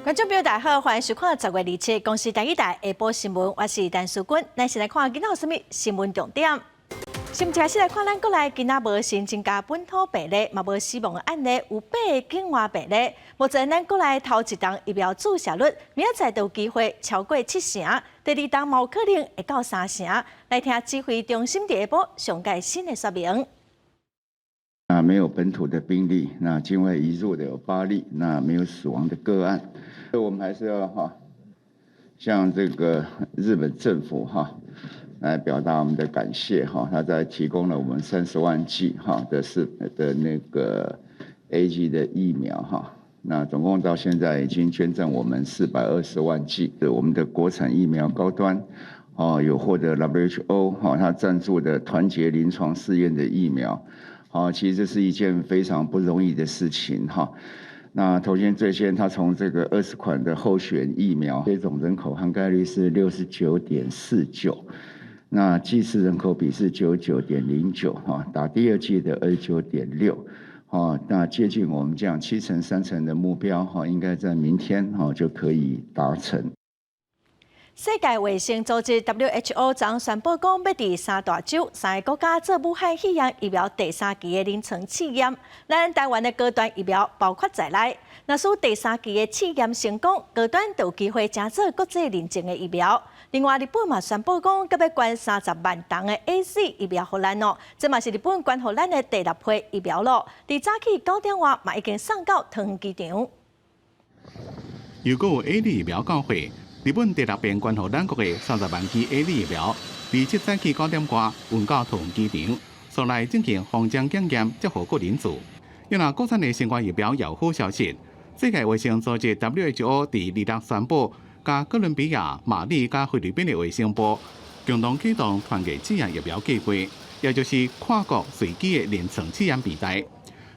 观众朋友，大家好，欢迎收看10月27日公视第一台下晡新闻，我是陈淑君。咱先来看今仔有什么新闻重点。先开始来看咱国内今仔无新增加本土病例，嘛无死亡的案例，有8个境外病例。目前咱国内头一档疫苗注射率，明仔载都有机会超过7成，第二档嘛有可能会到3成。来听指挥中心第下晡上届新的说明。 没有本土的病例，那境外移入的有8例，那没有死亡的个案。我们还是要向这个日本政府来表达我们的感谢他在提供了我们30万剂的那个 AZ 的疫苗那总共到现在已经捐赠我们420万剂的我们的国产疫苗高端有获得 WHO 他赞助的团结临床试验的疫苗。 其实这是一件非常不容易的事情那头先最先，他从这个20款的候选疫苗，接种人口涵盖率是69.49%，那剂次人口比是99.09%打第2剂的29.6%那接近我们这样7成3成的目标应该在明天就可以达成。 世界卫生组织 WHO 昨宣布讲，要伫3大洲3个国家做武汉肺炎疫苗第3期的临床试验，咱台湾的高端疫苗包括在内。若属第3期的试验成功，高端就有机会加做国际认证的疫苗。另外，日本嘛宣布讲，要捐30万吨的 AZ 疫苗予咱这嘛是日本捐予咱的第6批疫苗咯。伫早起9点外嘛已经送到桃园机场。如果有 AZ 疫苗到货。 日本第6遍捐予咱国的30万剂 AZ 疫苗，27早起9点外运到桃园机场，所来进行封装检验，接获个人数。因若国产的新冠疫苗有好消息，世界卫生组织 WHO 伫26宣布，甲哥伦比亚、马里甲菲律宾的卫生部共同启动团结试验疫苗计划，也就是跨国随机的临床试验比赛。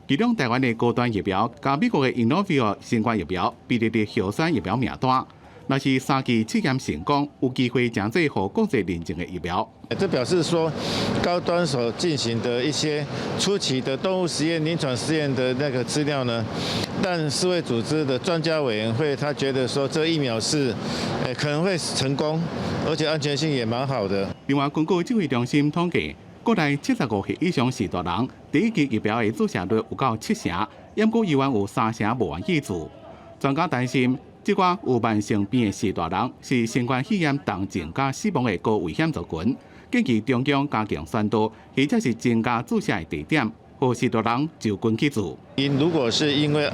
其中台湾的高端疫苗甲美国的 Inovio 新冠疫苗比列伫核酸疫苗名单。 那是3期试验成功，有机会将这和国际认证的疫苗。这表示说，高端所进行的一些初期的动物实验、临床试验的那个资料呢，但世卫组织的专家委员会他觉得说，这疫苗是，可能会成功，而且安全性也蛮好的。另外，根据指挥中心统计，国内75岁以上时大人第1期疫苗的注射率有到7成，掩过以往有3成无愿意做。专家担心。 这寡有慢性病的士大人是新冠肺炎重症加死亡的高危险族群，建议中央加强宣导，或者是增加注射的地点，或士大人就近去做。如果是因为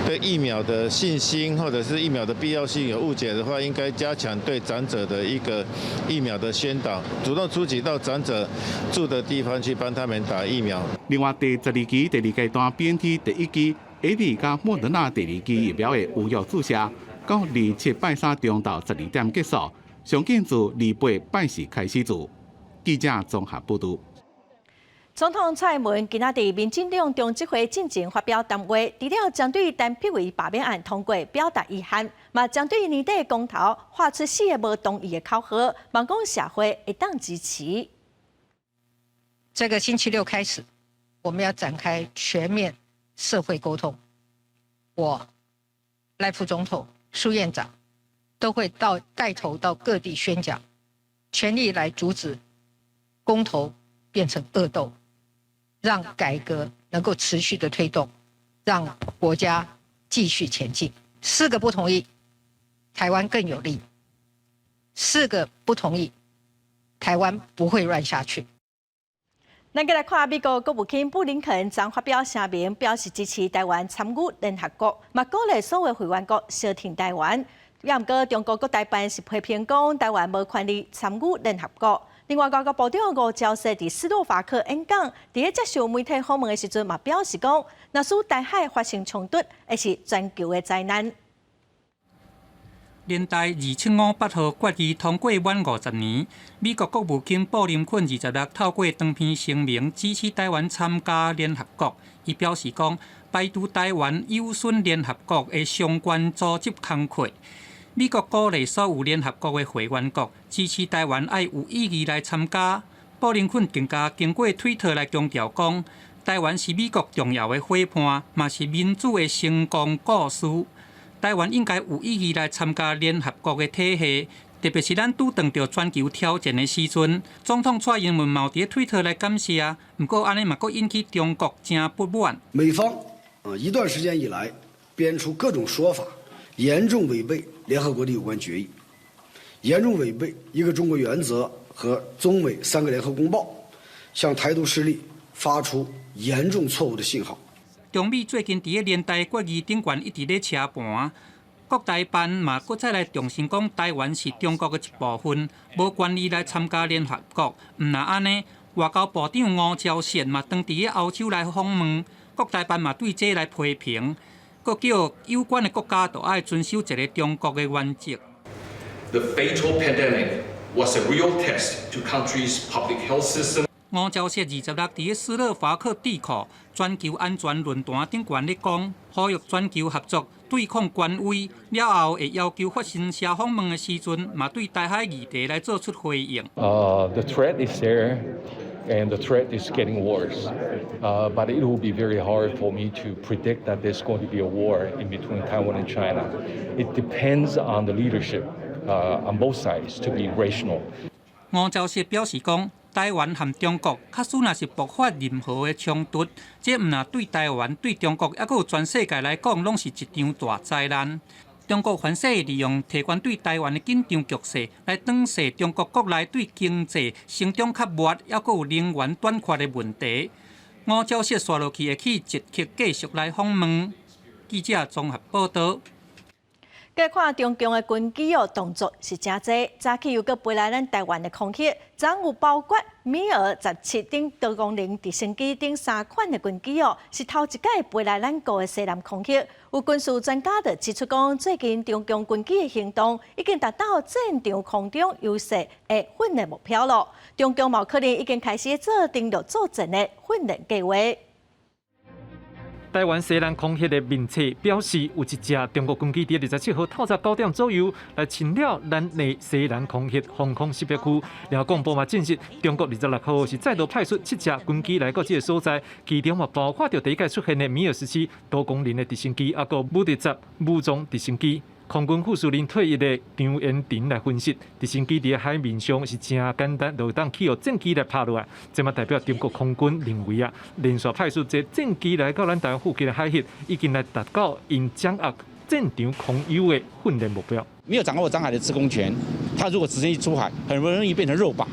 对疫苗的信心或者是疫苗的必要性有误解的话，应该加强对长者的一个疫苗的宣导，主动出击到长者住的地方去帮他们打疫苗。另外，第12期第2阶段 BNT 第1期 AZ 加莫德纳第2期疫苗的预约注射。 到27拜3中昼12点结束，上紧自28拜4开始做。记者综合报道。总统蔡文今仔伫民进党中执会进前发表谈话，除了针对单批为罢免案通过表达遗憾，嘛针对年底公投画出4个无同意的口号，望讲社会会当支持。这个星期6开始，我们要展开全面社会沟通。我赖副总统。 苏院长都会带头到各地宣讲，全力来阻止公投变成恶斗，让改革能够持续的推动，让国家继续前进。4个不同意，台湾更有利；4个不同意，台湾不会乱下去。 咱再来看美国国务卿布林肯昨发表声明，表示支持台湾参与联合国，嘛鼓励所有会员国小挺台湾。也毋过，中国国台办是批评讲台湾无权利参与联合国。另外，外交部长吴钊燮伫斯洛伐克演讲，伫接受媒体访问的时阵，嘛表示讲，若使台海发生冲突，会是全球的灾难。 年代2758号决议通过满50年，美国国务卿布林肯26透过长篇声明支持台湾参加联合国。伊表示讲，排除台湾有损联合国的相关组织工作。美国鼓励所有联合国的会员国支持台湾爱有意义来参加。布林肯更加经过推特来强调讲，台湾是美国重要的伙伴，嘛是民主的成功故事。台湾应该有意义来参加联合国的体系。特别是咱拄碰到全球挑战的时阵，总统蔡英文嘛伫推特来感谢，不过安尼嘛阁引起中国真不满。美方一段时间以来编出各种说法，严重违背联合国的有关决议，严重违背一个中国原则和中美3个联合公报，向台独势力发出严重错误的信号。中美最近伫个联台决议顶悬一直咧车盘。国台办嘛，搁再来重申讲，台湾是中国的一部分，无权利来参加联合国。毋那安尼，外交部长吴钊燮嘛，当伫个欧洲来访问，国台办嘛对这来批评，搁叫有关的国家都爱遵守一个中国的原则。The fatal pandemic was a real test to countries' public health system. 吴钊燮26日伫斯洛伐克智库全球安全论坛顶悬咧讲，呼吁全球合作。对抗权威了后，会要求发生社访问的时阵，嘛对台海议题来做出回应。The threat is there, and the threat is getting worse. But it will be very hard for me to predict that there's going to be a war in between Taiwan and China. It depends on the leadership on both sides to be rational. 吴钊燮表示讲。台湾和中国，假使若是爆发任何的冲突，这毋但对台湾、对中国，还有全世界来讲，拢是一场大灾难。中国反势利用提悬对台湾的紧张局势，来挡势中国国内对经济成长较弱，还有能源短缺的问题。吴钊燮刷落去会去积极继续来访问。记者综合报道。来看中共的军机动作是真多，早起又搁飞来咱台湾的空气，总有包括米尔17顶多功能直升机等3款的军机是头一届飞来咱国的西南空气。有军事专家就指出讲，最近中共军机的行动已经达到战场空中优势的训练目标了。中共有可能已经开始制定着作战的训练计划。台湾西南空域的面册表示，有一只中国军机伫27号透早9点左右来侵了咱的西南空域防空识别区。然后广播嘛证实，中国26号是再度派出7只军机来到这个所在，其中嘛包括着第一届出现的米尔17多功能的直升机，还有武迪10武装直升机。空军副司令退役的张延廷来分析，直升机伫海面上是真简单，就当起战机来拍落来。这嘛代表中国空军认为连续派出这战机来到咱台湾附近的海域，已经来达到因掌握战场空优的训练目标。没有掌握张海的制空权，他如果直升机出海，很容易变成肉靶，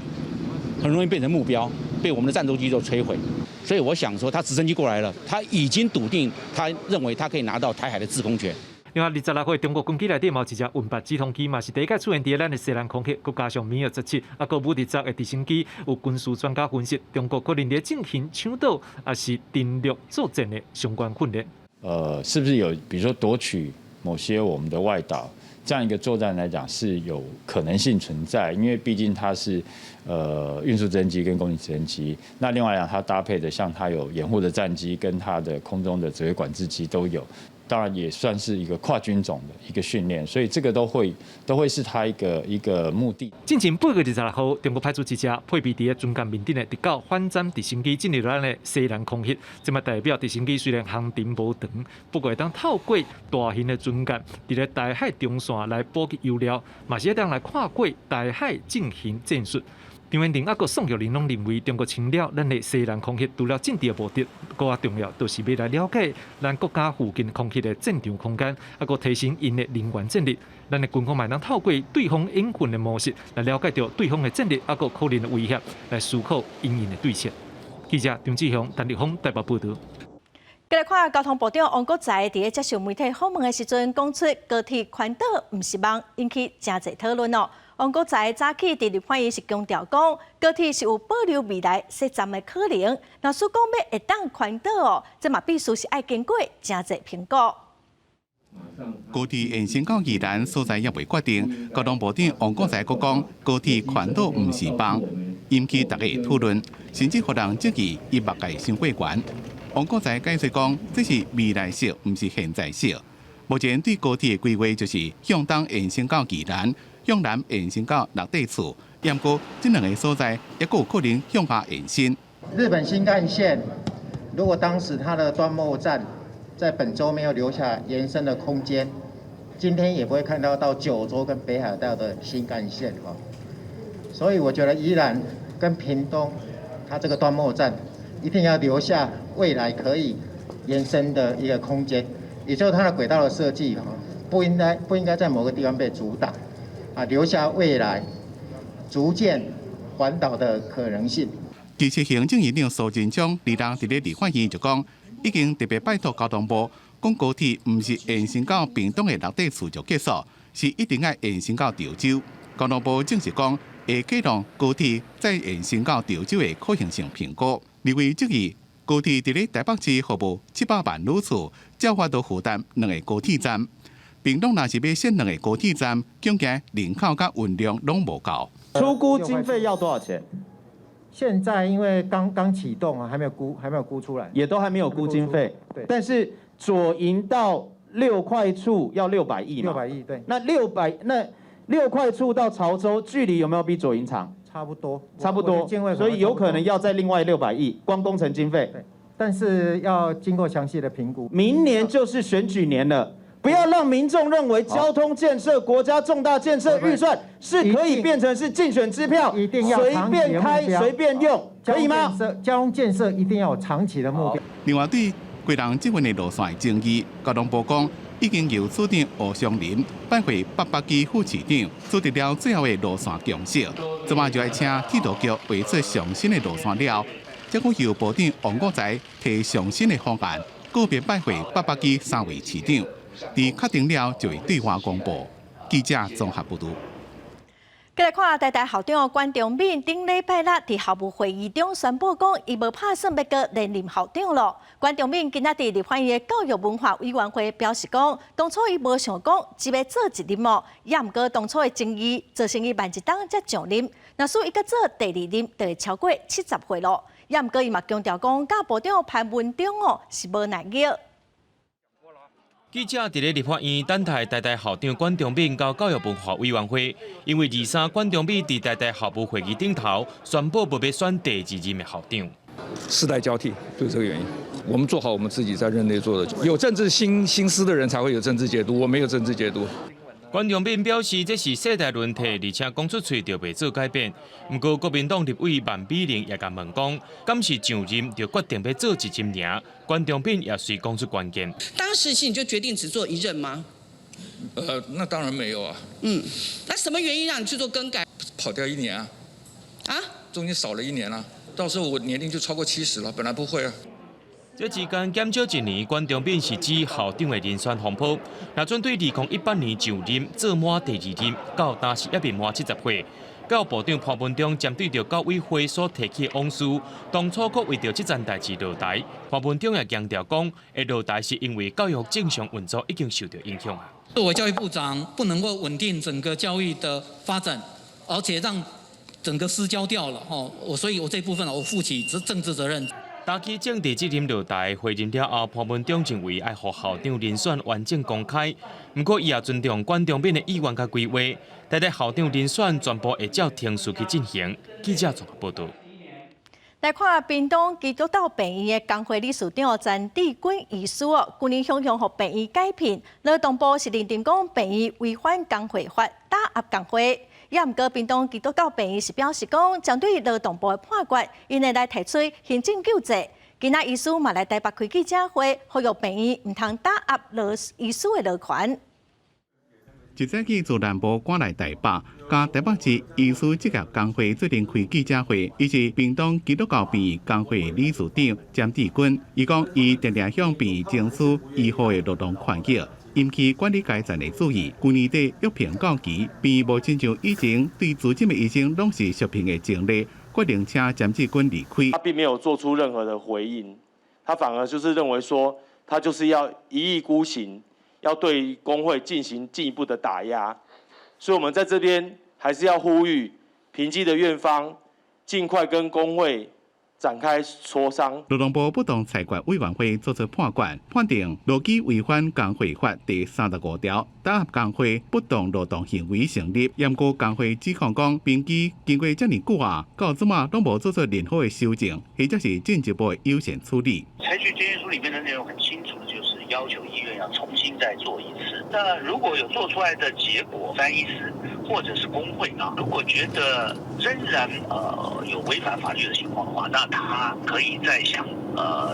很容易变成目标，被我们的战斗机都摧毁。所以我想说，他直升机过来了，他已经笃定，他认为他可以拿到台海的制空权。另外，26号中国军机内底嘛有一只运8直通机嘛是第一届出现伫咱的西南空域，佮加上米尔17，啊，佮武迪10的直升机，有军事专家分析，中国可能在进行抢岛，也是登陆作战的相关训练。是不是有比如说夺取某些我们的外岛这样一个作战来讲是有可能性存在？因为毕竟它是运输直升机跟攻击直升机，那另外讲它搭配的像它有掩护的战机跟它的空中的指挥管制机都有。当然也算是一个跨军种的一个训练，所以这个都会是它一个目的。进前8月26号，中国派出一只配备伫军舰面顶的特高反战直升机进入咱的西南空域，这嘛代表直升机虽然航程无长，不过会当透过大型的军舰伫咧台海中线来补给油料，嘛是会当来跨过台海进行战术。张延廷啊，佮宋玉玲拢认为，中国侵了咱的西南空域，除了政治的目的，更加重要就是要来了解咱国家附近空域的战场空间，啊，佮提升因的能源战力。咱的军方嘛能透过对方演训的模式，来了解到对方的战力，啊，佮可能的威胁，来思考因应的对策。记者张志雄、陈立峰台北报道。再来看交通部长王国材伫接受媒体访问的时阵，讲出高铁宽岛毋是梦，引起真侪讨论哦。王国材早起伫立法院是强调讲，高铁是有保留未来设站的可能。若是讲要会当宽岛哦，这嘛必须是爱经过真侪评估。高铁延伸到宜兰所在也未决定，交通部长王国材佫讲，高铁宽岛毋是梦，引起大家讨论，甚至互人质疑伊目界伤过悬。王国材解释讲，这是未来式，毋是现在式。目前对高铁的规划就是向东延伸到宜兰。向南延伸到六地厝，不过这两个所在也有可能向下延伸。日本新干线如果当时它的端末站在本州没有留下延伸的空间，今天也不会看到九州跟北海道的新干线哈。所以我觉得宜兰跟屏东，它这个端末站一定要留下未来可以延伸的一个空间，也就是它的轨道的设计哈，不应该在某个地方被阻挡，啊，留下未来逐渐环岛的可能性。其实行政院长苏贞昌日当伫咧立法院就讲，已经特别拜托交通部，讲高铁唔是延伸到屏东的落地处就结束，是一定要延伸到潮州。交通部正是讲，会启动高铁再延伸到潮州的可行性评估。认为即日高铁伫咧台北市服务700万路次，照法度负担2个高铁站。屏东若是要设2个高铁站，恐惊人口甲运量拢无够。初估经费要多少钱？现在因为刚启动啊，还没有估出来，也都还没有估经费。对，但是左营到6块处要600亿嘛，600亿对。那6块处到潮州距离有没有比左营长？差不多，所以有可能要再另外600亿，光工程经费。对，但是要经过详细的评估。明年就是选举年了。不要让民众认为交通建设、国家重大建设预算是可以变成是竞选支票，一定要随便开、随便用，可以吗？交通建设一定要有长期的目标。另外，对贵人这份的路线争议，交通部讲已经由处长吴湘林拜会北北基副市长，取得了最后的路线共识。这马就要请铁道局绘出上新的路线了，再由由部长王国材提上新的方案，个别拜会北北基3位市长。伫确定了就会对外公布。记者综合报道。再来看台大校长关仲敏顶礼拜六伫校务会议中宣布讲，伊无打算要阁连任校长咯。关仲敏今仔日立法院的教育文化委员会表示讲，当初伊无想讲只要做一任哦，也毋过当初的争议造成伊万一当才上任，若说伊阁做第2任，就会超过70岁咯。也毋过伊嘛强调讲，教部长潘文忠哦是无难约。记者伫咧立法院等待台大校长关仲敏到教育文化委员会，因为23关仲敏伫台大校务会议顶头宣布不要选第2任的校长。世代交替就是这个原因。我们做好我们自己在任内做的，有政治心思的人才会有政治解读，我没有政治解读。关仲敏表示，这是世代轮替，而且讲出嘴就袂做改变。不过，国民党立委万美玲也甲问讲，敢是上任就决定要做1任尔？关仲敏也随讲出关键。当时你就决定只做1任吗？那当然没有啊。那什么原因让你去做更改？跑掉1年啊。啊？中间少了1年啊，到时候我年龄就超过70了，本来不会啊。这期间减少1年，关仲敏是指校长的人选风波。若针对2018年就任做满第2任，到当时也未满70岁。教育部长潘文忠针对着教委会所提起的往事，当初却为着这件代志落台。潘文忠也强调讲，会落台是因为教育正常运作已经受到影响。作为教育部长，不能够稳定整个教育的发展，而且让整个失焦掉了所以我这部分我负起政治责任。打起政治责任落台，回任了后，潘文忠认为爱予校长人选完整公开。不过，伊也尊重关仲敏的意愿甲规划，台大校长人选全部会照程序去进行。记者综合报道。来看屏东基督教病院的工会理事长陈志军医师去年向向予病院改聘，劳动部是认定讲病院违反工会法，打压工会。也毋过，屏东基督教病院是表示讲，针对劳动部的判决，因会来提出行政救济。今仔医师嘛来台北开记者会，呼吁病院毋通打压医师的劳权。一早起自南部赶来台北，甲台北市医师职业工会最近开记者会，伊是屏东基督教病院工会理事长詹志军，伊讲伊常常向病院争取医护的劳动权益。引起管理阶层的注意。去年底约聘到期，并无亲像以前对资深的医生拢是续聘的情例，决定请詹志军离开。他并没有做出任何的回应，他反而就是认为说，他就是要一意孤行，要对工会进行进一步的打压。所以我们在这边还是要呼吁平基的院方尽快跟工会展开磋商。劳动部不当裁决委员会作出判决，判定劳基违反工会法第35条，打压工会不当劳动行为成立。严过工会指控讲，平基经过这么久啊，到即马都无做出任何的修正，或者是进一步的优先处理。采取建议书里面的内容很清楚，就是要求医院要重新再做一次。那如果有做出来的结果，詹医师或者是工会啊，如果觉得仍然有违反法律的情况的话，那他可以再向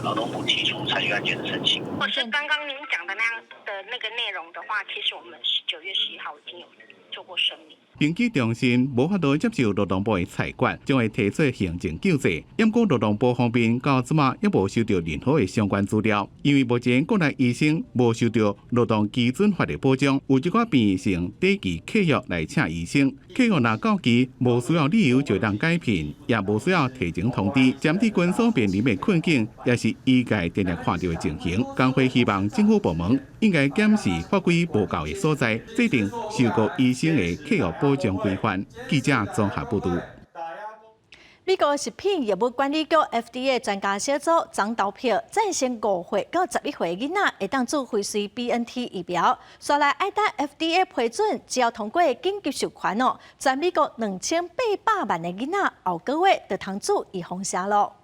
劳动部提出参与案件的申请。或是刚刚您讲的那样的那个内容的话，其实我们9月11号已经有做过声明。经济中心无法度接受劳动部的裁决，将会提出行政救济。不过劳动部方面到即马也无收到任何的相关资料，因为目前国内医生无受到劳动基准法的保障，有一寡变成短期契约来请医生，契约若到期无需要理由就当改聘，也无需要提前通知，针对军所面临的困境，也是医界常常看到的情形。工会希望政府部门应该检视法规无够的所在，制定受雇医生的契约保障规范。记者综合报道。美国食品业务管理局 FDA 专家小组昨投票赞成5岁到11岁囡仔会当做辉瑞 BNT 疫苗，说来爱等 FDA 批准，只要通过紧急授权哦，在美国2800万的囡仔后个月就通做预防针咯。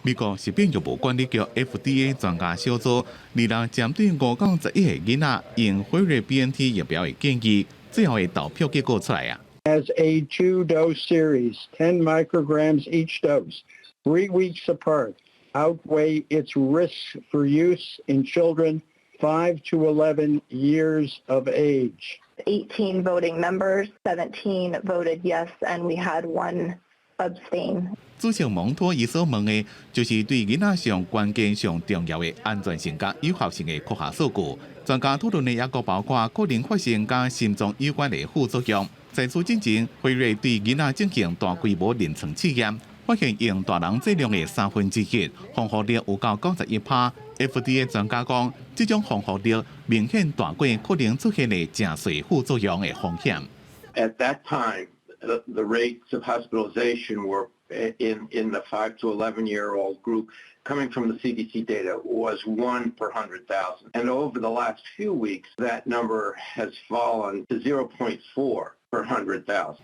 美国食品业务管理局 FDA 专家小组2日针对5到11岁囡仔用辉瑞 BNT 疫苗的建议，最后的投票结果出来啊。As a 2-dose series, 10 micrograms each dose, 3 weeks apart, outweigh its risks for use in children 5 to 11 years of age. 18 voting members, 17 voted yes, and we had 1 abstain. 主席蒙托伊所问的，就是对囡仔上关键上重要的安全性甲有效性的科学数据。专家讨论的也包括可能发生甲心脏有关的副作用。在此之前，辉瑞对囡仔进行大规模临床试验，发现用大人剂量的1/3，防护力有到91%。FDA 专家讲，这种防护力明显大过可能出现的正髓副作用的风险。At that time, the rates of hospitalization were in the 5 to 11-year-old group coming from the CDC data was 1 per 100,000. And over the last few weeks, that number has fallen to 0.4.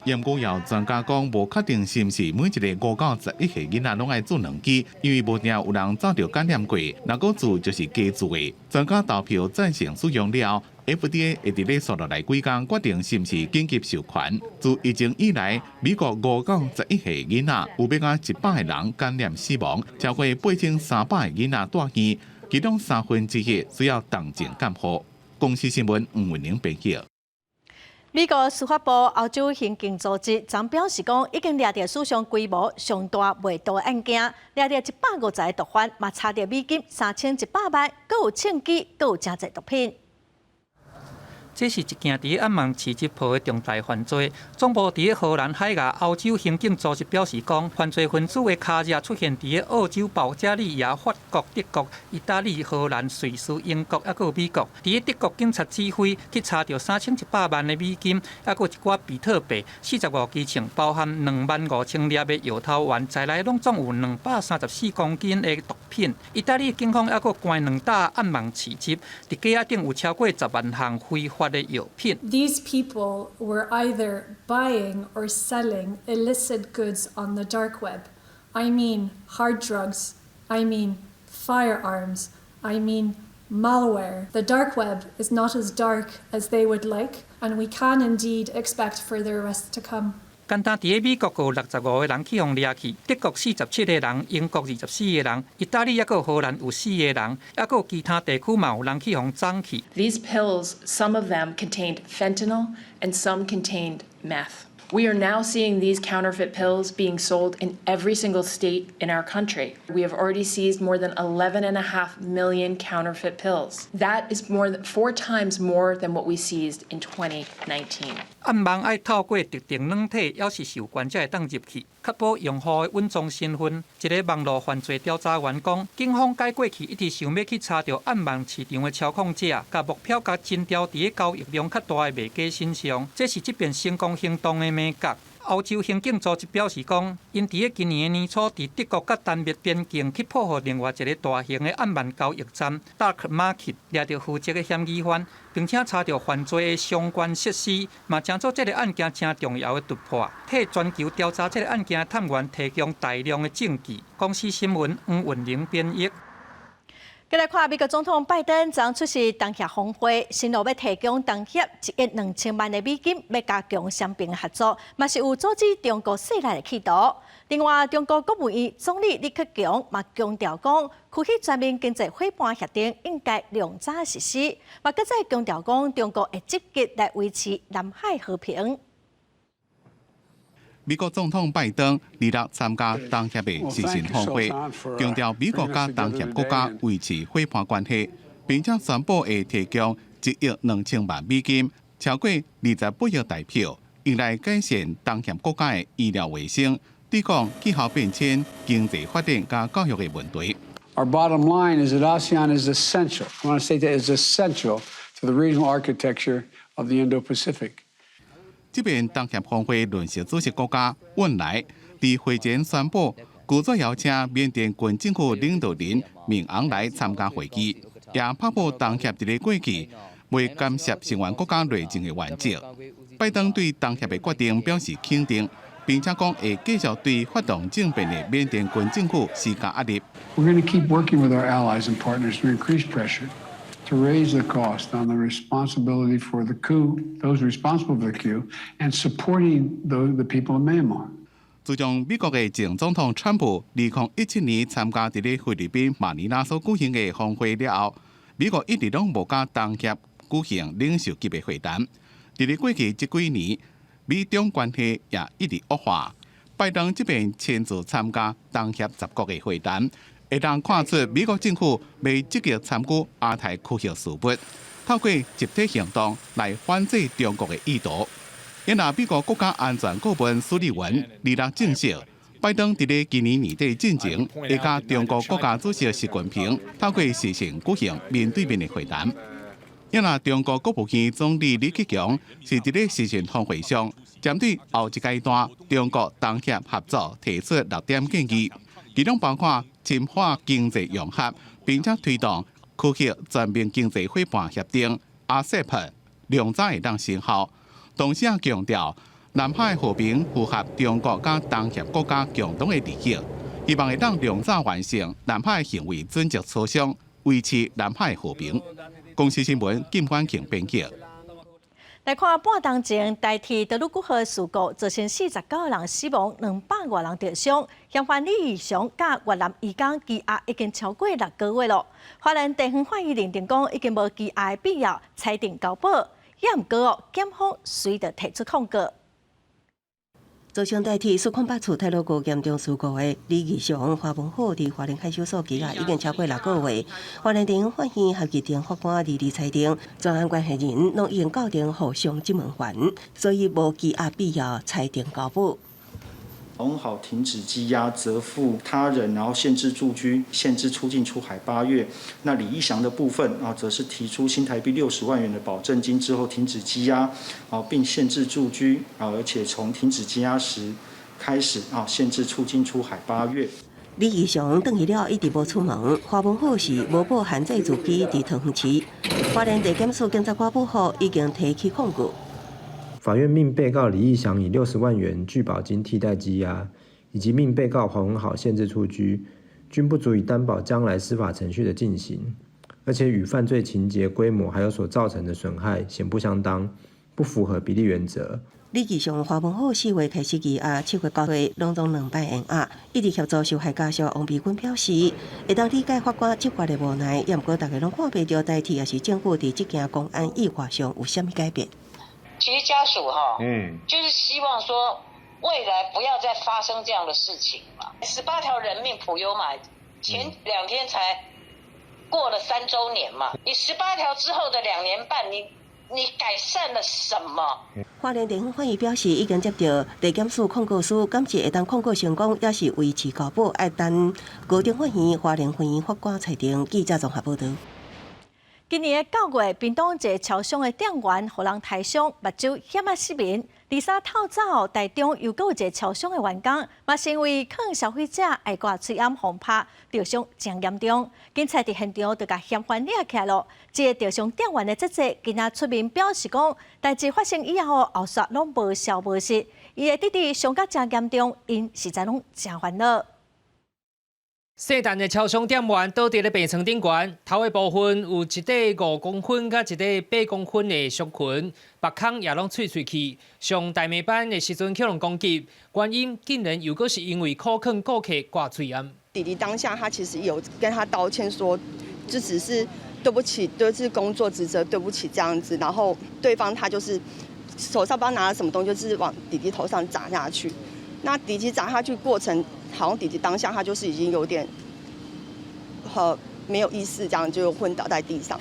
研究有专家讲，无确定是毋是每一个5到11岁囡仔拢爱做2剂，因为无定有人早就感染过，若个做就是假做的。专家投票赞成使用了 ，FDA 会伫咧续落来几天决定是毋是紧急授权。自疫情以来，美国5到11岁囡仔有要甲100个人感染死亡，超过8300个囡仔住院，其中1/3需要动静监护。公司新闻吴文玲报道。美国司法部欧洲刑警组织昨表示讲，已经抓到史上规模上大卖毒案件，抓到150个毒贩，嘛查到美金3100万，阁有枪支，阁有真侪毒品。这是一件伫暗网市集破的重大犯罪。总部伫荷兰海牙欧洲刑警组织表示讲，犯罪分子的卡车出现伫澳洲、保加利亚、法国、德国、意大利、荷兰、瑞士、英国，还有美国。伫德国警察指挥去查到3100万的美金，还有一寡比特币、45支枪，包含25000粒的摇头丸，在内拢总有234公斤的毒品。意大利警方还有关2大暗网市集，伫架顶有超过10万项非法。These people were either buying or selling illicit goods on the dark web. I mean hard drugs, I mean firearms, I mean malware. The dark web is not as dark as they would like, and we can indeed expect further arrests to come. 简单伫美国有65个人去互抓去，德国47个人，英国24个人，意大利还有荷兰有4个人，还有其他地区嘛有人去互抓去。These pills, some of them contained fentanyl and some contained meth. We are now seeing these counterfeit pills being sold in every single state in our country. We have already seized more than 11.5 million counterfeit pills. That is more than 4 times more than what we seized in 2019. 暗网爱透过特定软体，要是受关才会当入去，确保用户的稳重身份。一个网络犯罪调查员讲，警方改过去一直想要去查到暗网市场的操控者，甲目标甲针调伫交易量较大的卖家身上，这是这边成功行动的美角。欧洲刑警组织表示讲，因伫今年的年初，伫德国甲丹麦边境去破获另外一个大型的暗网交易站 Dark Market， 抓到负责的嫌疑犯，并且查到犯罪的相关设施，嘛将做这个案件真重要的突破，替全球调查这个案件的探员提供大量的证据。公司新闻吴文玲编译。再来看美国总统拜登昨出席东协峰会，承诺要提供东协1亿2000万的美金，要加强双边合作，嘛是有阻止中国势力的企图。另外，中国国务院总理李克强嘛强调讲，区域全面经济伙伴协定应该量早实施，嘛搁再强调讲，中国会积极来维持南海和平。美国总统拜登日前参加东协的视讯峰会，强调美国甲东协国家维持伙伴关系，并且宣布会提供1亿2000万美金，超过28亿台票，用来改善东协国家的医疗卫生、对抗气候变迁、经济发展甲教育的问题。Our bottom line is that ASEAN is essential. I want to say that it's essential to the regional architecture of the Indo-Pacific. 这边东协峰会轮值主席国家汶莱在会前宣布，拒绝邀请缅甸军政府领导人敏昂莱参加会议，也拍破东协一个过去未干涉成员国家内政的原则。拜登对东协的决定表示肯定，并且讲会继续对发动政变的缅甸军政府施加压力。We're going to keep working with our allies and partners to increase pressure to raise the cost on the responsibility for the coup, those responsible for the coup, and supporting the people of Myanmar. 自从美国的前总统川普2017年参加伫咧菲律宾马尼拉所举行的峰会了后，美国一直拢无甲东协举行领袖级的会谈。伫咧过去这几年，美中关系也一直恶化。拜登这边亲自参加东协10国的会谈。会当看出美国政府未积极参与亚太区域事务，透过集体行动来反制中国的意图。因那美国国家安全顾问苏利文日前证实，拜登伫咧今年年底进前，会甲中国国家主席习近平透过视讯举行面对面的会谈。因那中国国务院总理李克强是伫咧视讯峰会上，针对后一阶段中国东协合作提出6点建议，其中包括深化经济融合，并且推动区域全面经济伙伴协定 （RCEP） 量早会当生效。同时也强调，南海和平符合中国甲东协国家共同的利益，希望会当量早完成南海行为准则磋商，维持南海和平。公司新闻金冠庆编辑。来看半年前代替德鲁古号事故，造成49人死亡，200多人受伤。嫌犯李义雄甲越南移工羁押已经超过6个月了。华人地方法院认定讲已经无羁押的必要，裁定交保。也毋过检方随着提出控告。造成代替苏控八处泰鲁阁严重事故的李义雄、华文好伫花莲看守所羁押已经超过6个月。花莲地方法院合议庭法官2裁定，专案关系人拢已经校定互相即门还，所以无羁押必要，裁定交保。统好停止羁押、责付他人，然后限制住居、限制出境出海8月。那李义祥的部分啊，则是提出新台币60万元的保证金之后停止羁押，并限制住居啊，而且从停止羁押时开始啊，限制出境出海8月。李义雄转去了，一直无出门。花文好是无保限制住居伫桃园市。花莲地检署检察官部后已经提起控告。法院命被告李义祥以60万元拒保金替代羁押，以及命被告黄文好限制出居，均不足以担保将来司法程序的进行，而且与犯罪情节规模还有所造成的损害显不相当，不符合比例原则。李义雄、花文好4月开始羁押，7月9日拢总2摆延押，一直协助受害家属王美君表示，会当理解法官执法的无奈，也毋过大家拢看袂到代替也是政府伫这件公安异化上有啥物改变。其实家属就是希望说未来不要再发生这样的事情嘛。18条人命普悠嘛，前2天才过了3周年嘛，你18条之后的2年半，你改善了什么？花莲地方法院表示，已经接到地检署控告书，感谢会当控告成功，也是维持交保，爱等高等法院、花莲法院法官裁定。记者综合报道。今年的9月，屏东一个超商的店员互人抬伤，目睭险啊失明。2、3透早后，台中又有一个超商的员工，嘛是因为抗消费者爱挂嘴暗防拍，受伤真严重。警察伫现场就甲嫌犯抓起来了。这个受伤店员的姐姐今仔出面表示讲，代志发生以后，后续拢无消无息。伊的弟弟伤甲真严重，因实在拢真烦恼。细弹的超商店员倒伫咧病床顶悬，头的部分有一块5公分甲一块8公分的伤痕，目孔也拢碎去。上大暝班的时阵去人攻击，原因竟然又阁是因为口劝顾客挂嘴烟。弟弟当下他其实有跟他道歉说，就只是对不起，就是工作职责对不起这样子。然后对方他就是手上不知道拿了什么东西，就是往弟弟头上砸下去。那弟弟砸下去过程，好像弟弟当下他就是已经有点没有意识，这样就昏倒在地上。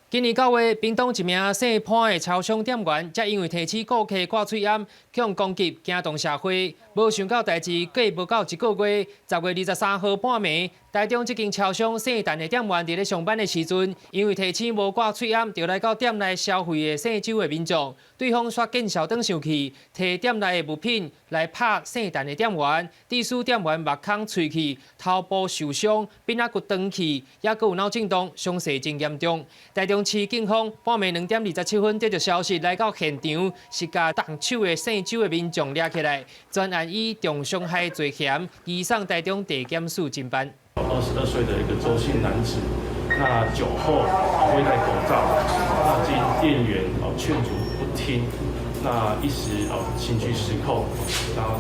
今年9月，屏东一名姓潘的超商店员，才因为提起顾客挂嘴烟，向攻击惊动社会。无想到代志过无到1个月，10月23号半暝，台中这间超商姓陈的店员伫咧上班的时阵，因为提醒无挂嘴烟，就来到店内消费的姓周的民众，对方煞见笑转上去，摕店内的物品来拍姓陈的店员，致使店员目孔碎去，头部受伤，鼻仔骨断去，也佫有脑震荡，伤势真严重。台中市警方半暝2点27分接到消息，来到现场，是甲动手的姓周的民众抓起来，专案以重伤害罪嫌移送台中地检署侦办。22岁的一个周姓男子，那酒后未戴口罩，那经店员劝阻不听，那一时情绪失控，然后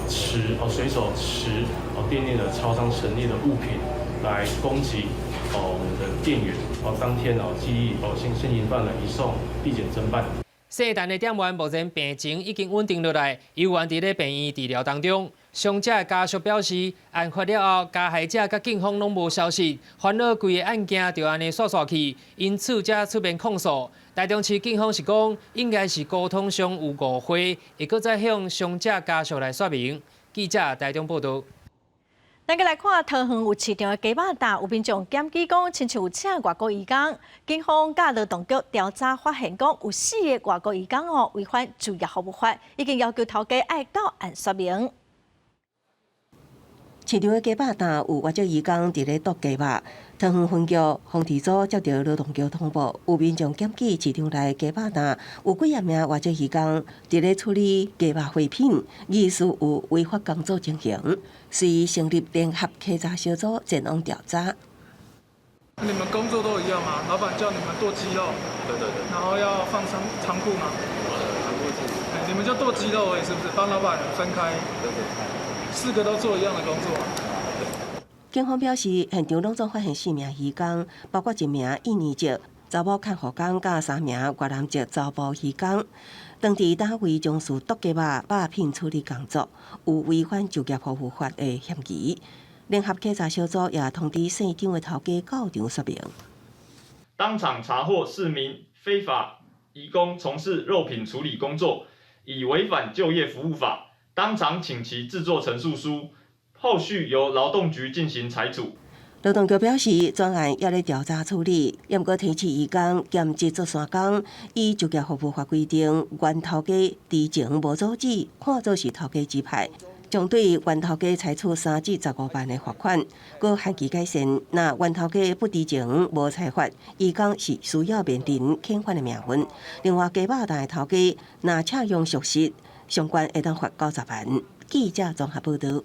随手持店内的超商陈列的物品来攻击我们的店员，当天基现行犯移送地检侦办。姓陈的店员目前病情已经稳定落来，依然伫咧病院治疗当中。伤者家属表示，案发了后，加害者甲警方拢无消息，烦恼规个案件就安尼煞去，因此才出面控诉。台中市警方是讲，应该是沟通上有误会，会搁再向伤者家属来说明。记者台中报道。咱个来看桃园有市场的鸡肉摊，有民众检举讲，亲像有请外国移工，警方甲劳动局调查发现讲，有4个外国移工违反就业服务法，已经要求头家爱到案说明。市场的鸡肉摊有外籍移工伫咧剁鸡肉，桃园分局防治组接到劳动局通报，有民众检举市场内鸡肉摊有几啊名外籍移工伫咧处理鸡肉废品，疑似有违法工作情形，遂成立联合稽查小组前往调查。你们工作都一样吗？老板叫你们剁鸡肉，对，然后要放仓库吗？仓库是。你们就剁鸡肉而已，是不是？帮老板分开。对。4个都做一样的工作。警方表示，现场拢总发现4名移工，包括1名印尼籍查某看护工，甲3名越南籍查甫移工。当地单位从事剁鸡肉、肉品处理工作，有违反就业服务法的嫌疑。联合稽查小组也通知现场的头家到场说明。当场查获4名非法移工从事肉品处理工作，已违反就业服务法。当场请其制作陈述书，后续由劳动局进行裁处。劳动局表示，专案也咧调查处理，严格提起移工兼职做3工，依就业服务法规定，原头家知情无阻止，看作是头家指派，将对原头家采取3至15万的罚款，搁限期改善。若原头家不知情无采罚，移工是需要面临遣返的命运。另外，鸡肉摊的头家若恰用属实，相关会当罚90万。记者综合报道。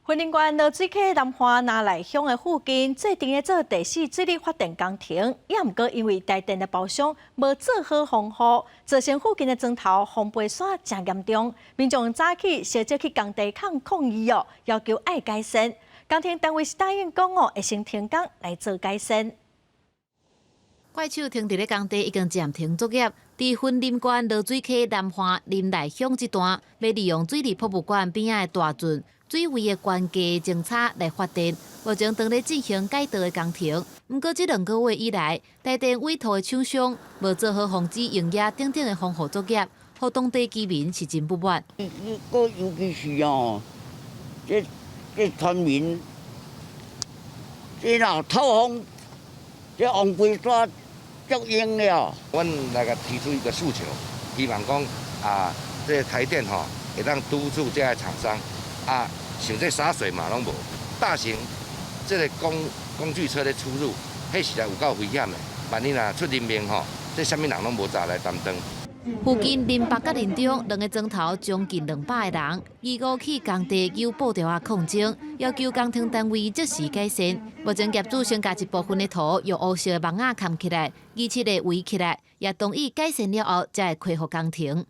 云林县罗水溪南华拿来乡的附近，最近咧做第4水利发电工程，也毋过因为台电的包商无做好防护，造成附近的砖头风背山真严重。民众早起小姐去工地抗议要求爱改善。工程单位是答应讲会先停工来做改善。怪手停伫咧工地已经暂停作业。伫云林县罗水溪南华林内乡这段，要利用水利博物馆边仔的大圳水位的关键侦查来发电，目前正咧进行改道的工程。不过，这2个月以来，台电委托的厂商无做好防止营业等等的防护作业，互当地居民是真不满。尤其是这村民，这若透风，这红背山。足用了。阮来个提出一个诉求，希望讲这台电会当督促这些厂商像这洒水嘛拢无，大型这个工具车的出入，迄实在有够危险的。万一出人命这啥物人拢无查来担当。附近林北甲林中2个钟头，将近200个人义务去工地求布条啊抗争，要求工程单位即时改善。目前业主先把一部分的土用乌色的网仔盖起来，27个围起来，也同意改善了后才会恢复工程。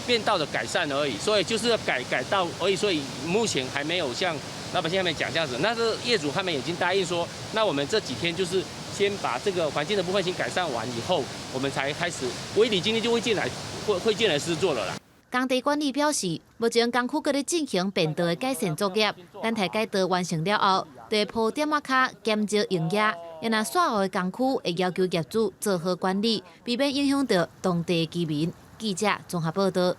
变道的改善而已，所以就是要改道而已，所以目前还没有像老百姓他们讲这样子。那是业主他们已经答应说，那我们这几天就是先把这个环境的部分先改善完以后，我们才开始围里今天就会进来施作了啦。工地管理表示，目前工区搁咧进行变道的改善作业，等待改道完成了后，就会铺点仔卡减少营业。若煞后的工区会要求业主做好管理，避免影响到当地居民。记者综合报道。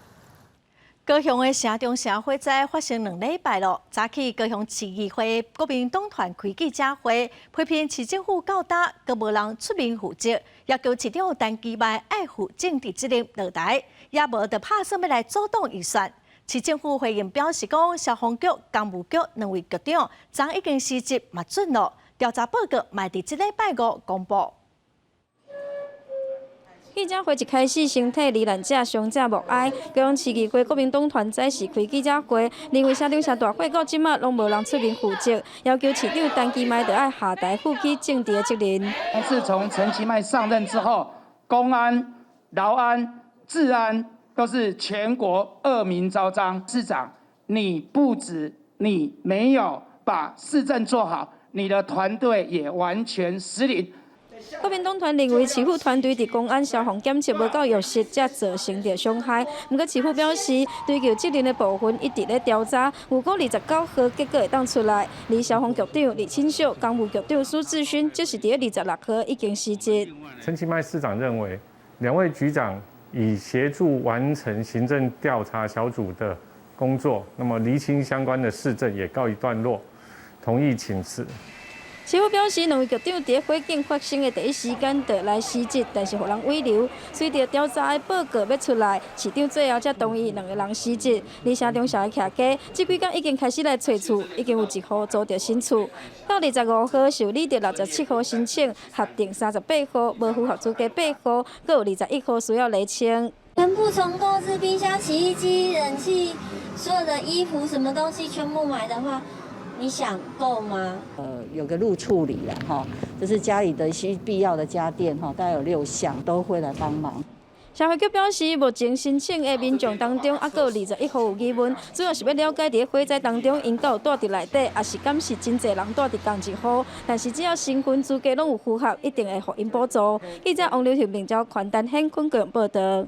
高雄的城中社会在发生2礼拜了。早起高雄市议会国民党团开记者会，批评市政府较大，阁无人出面负责，要求市长陈其迈爱负政治责任落台，也无得拍算要来主动预算。市政府回应表示讲，消防局、工务局2位局长昨已经辞职嘛准了，调查报告嘛伫这礼拜5公布。记者会一开始，身体罹难者伤者默哀。高雄市议会国民党团早时开记者会，认为城中社大会到即马拢无人出面负责，要求市长陈其迈得爱下台负起政治的责任。自从陈其迈上任之后，公安、劳安、治安都是全国恶名昭彰。市长，你没有把市政做好，你的团队也完全失灵。国民党团认为市府团队伫公安、消防检测无够落实，才造成着伤害。不过市府表示，追究责任的部分一直咧调查，如果29号结果会当出来，而消防局长李清秀、工务局长苏志勋就是伫26号已经辞职。陈其迈市长认为，2位局长已协助完成行政调查小组的工作，那么厘清相关的事证也告一段落，同意请辞。市府表示，2位局长伫火警发生的第一时间就来辞职，但是互人挽留。随着调查的报告要出来，市长最后才同意2个人辞职。而城中社的徛家，这几天已经开始来找厝，已经有1户租到新厝。到25号受理着67户申请，核定38户，无符合资格8户，阁有21户需要厘清。全部重购置冰箱、洗衣机、冷气，所有的衣服什么东西全部买的话。你想够吗？有个路处理了哈，就是家里的一些必要的家电哈，大概有6项都会来帮忙。消费局表示，目前申请的民众当中，还有21户有疑问，主要是要了解伫火灾当中因有住伫内底，也是敢是真侪人住伫同一户。但是只要身份资格拢有符合，一定会互因补助。记者王柳婷领招传单向昆哥报道。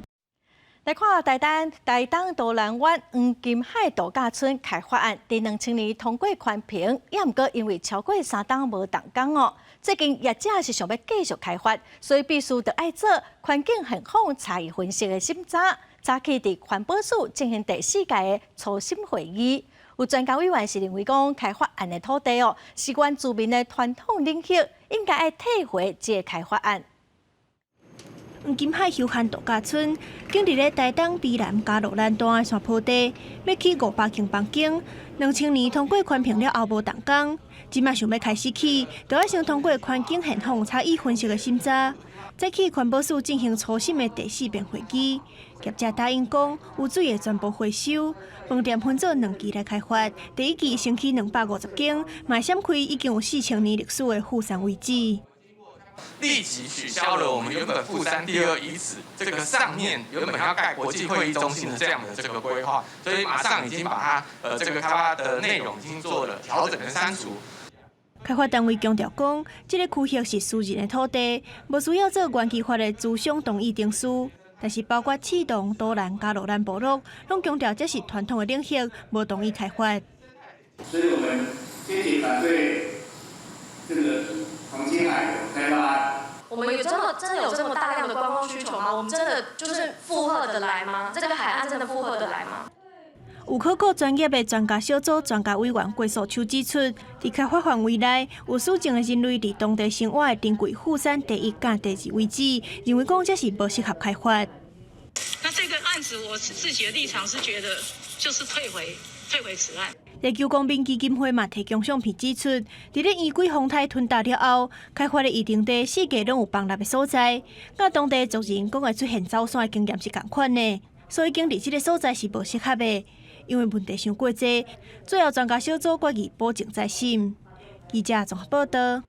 来看台东都兰湾黄金海度假村开发案，伫2000年通过环评，也毋过因为超过3档无动工哦。最近业者是想要继续开发，所以必须得爱做环境很好差异分析的审查。早起伫环保署进行第4届的初审会议，有专家委员是认为讲，开发案的土地哦，是原住民的传统领域，应该爱退回这个开发案。黄金海休闲度假村建立咧台东卑南加罗兰段的山坡地，要起500间房间。2000年通过环评了后无动工，即卖想要开始起，就要先通过环境现况差异分析的审查，再去环保署进行初审的第4遍会议。业者答应讲，有水会全部回收，饭店分做2期来开发，第1期先起250间，卖闪开已经有4000年历史的富山遗址。立即取消了我们原本富山第2遗址这个上面原本要盖国际会议中心的这样的这个规划，所以马上已经把它这个开发的内容已经做了调整跟删除。开发单位强调讲，这个区域是私人的土地，无需要做原计划的资商同意证书。但是包括启动都兰加罗兰部落，拢强调这是传统的领域，无同意开发。所以我们坚决反对这个黄金海开发。我们真的有这么大量的观光需求吗？我们真的就是负荷得来吗？这个海岸真的负荷得来吗？有考古专业的专家小组专家委员郭素秋指出，伫开发范围内有数种的人类伫当地生活的珍贵富山第1甲第2遗址，认为讲这是不适合开发。那这个案子，我自己的立场是觉得就是退回此案。地球公民基金会嘛提供相片指出，伫咧伊季风台吞大了后，开发的预定地四界拢有崩塌的所在，甲当地族人讲会出现走山的经验是共款的，所以经伫即个所在是无适合的，因为问题伤过济，最后专家小组决议保证在心。记者综合报道。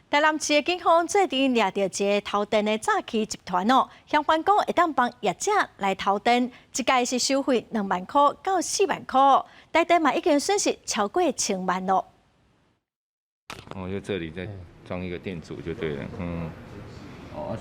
台南市的警方最近抓到一个偷电的诈欺集团相反讲会当帮业者来偷电，一届是收费2万块到4万块，台电嘛已经损失超过1000万了。就这里再装一个电阻就对了，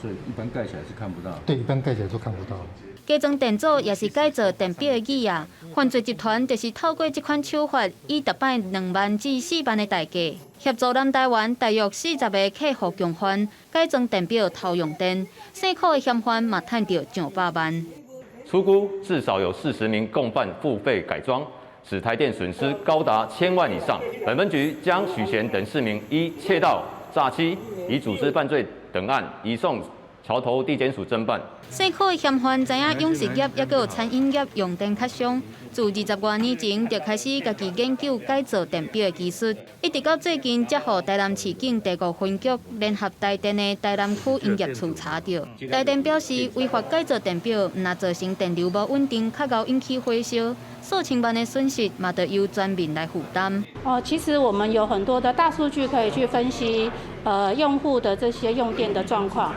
所以一般盖起来是看不到。对，一般盖起来都看不到。加装电阻也是改造电表的语啊，犯罪集团就是透过这款手法，以每摆2万至4万的代价，协助南台湾大约40个客户共犯，改装电表偷用电，辛苦的嫌犯嘛赚到上百万。初估至少有40名共犯付费改装，使台电损失高达1000万以上。本分局将许贤等4名依窃盗、诈欺、以组织犯罪等案移送桥头地检署侦办。辛苦的嫌犯知影饮食业也有餐饮业用电较凶，自20多年前就开始家己研究改造电表的技术，一直到最近才互台南市警第5分局联合台电的台南区营业处查到。台电表示，违法改造电表，若造成电流无稳定，较易引起火烧，数千万的损失嘛，得由全民来负担。其实我们有很多的大数据可以去分析，用户的这些用电的状况。